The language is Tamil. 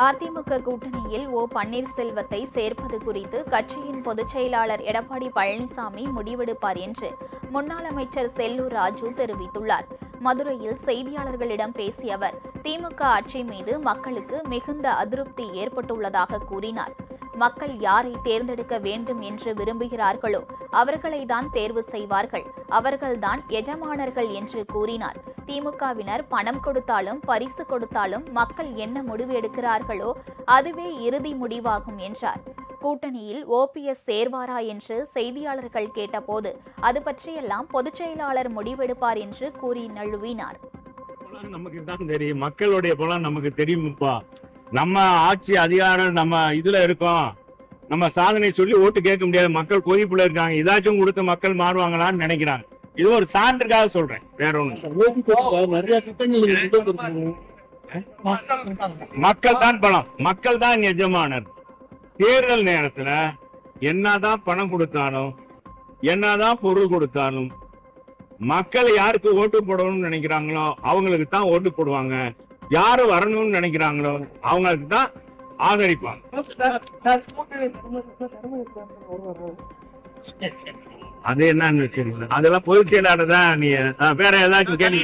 அதிமுக கூட்டணியில் ஓ பன்னீர்செல்வத்தை சேர்ப்பது குறித்து கட்சியின் பொதுச் செயலாளர் எடப்பாடி பழனிசாமி முடிவெடுப்பார் என்று முன்னாள் அமைச்சர் செல்லூர் ராஜு தெரிவித்துள்ளார். மதுரையில் செய்தியாளர்களிடம் பேசிய அவர், திமுக ஆட்சி மீது மக்களுக்கு மிகுந்த அதிருப்தி ஏற்பட்டுள்ளதாக கூறினார். மக்கள் யாரை தேர்ந்தெடுக்க வேண்டும் என்று விரும்புகிறார்களோ அவர்களை தான் தேர்வு செய்வார்கள், அவர்கள்தான் எஜமானர்கள் என்று கூறினார். திமுகவினர் பணம் கொடுத்தாலும் பரிசு கொடுத்தாலும் மக்கள் என்ன முடிவு எடுக்கிறார்களோ அதுவே இறுதி முடிவாகும் என்றார். கூட்டணியில் ஓபிஎஸ் சேர்வாரா என்று செய்தியாளர்கள் கேட்டபோது அது பற்றியெல்லாம் பொதுச் செயலாளர் முடிவெடுப்பார் என்று கூறி நழுவினார். நமக்கு தான் தெரியும், மக்களுடைய பலம் நமக்கு தெரியும்ப்பா. நம்ம ஆட்சி அதிகாரம் நம்ம இதுல இருக்கோம், நம்ம சாதனை சொல்லி ஓட்டு கேட்க முடியாது. மக்கள் கொதிப்புல இருக்காங்க, இதாச்சும் கொடுத்து மக்கள் மாறுவாங்களான்னு நினைக்கிறாங்க. இது ஒரு சான்றுக்காக சொல்றேன், வேற ஒண்ணு. மக்கள் தான் பலம், மக்கள் தான் எஜமானர். தேர்தல் நேரத்துல என்னதான் பணம் கொடுத்தாலும் என்னதான் பொருள் கொடுத்தாலும் மக்கள் யாருக்கு ஓட்டு போடணும்னு நினைக்கிறாங்களோ அவங்களுக்கு தான் ஓட்டு போடுவாங்க. யாரு வரணும்னு நினைக்கிறாங்களோ அவங்களுக்கு தான் ஆதரிப்பாங்க. அது என்னன்னு தெரியல, அதெல்லாம் பொதுச் செயலாளர் தான். நீ வேற ஏதாச்சும் கேள்வி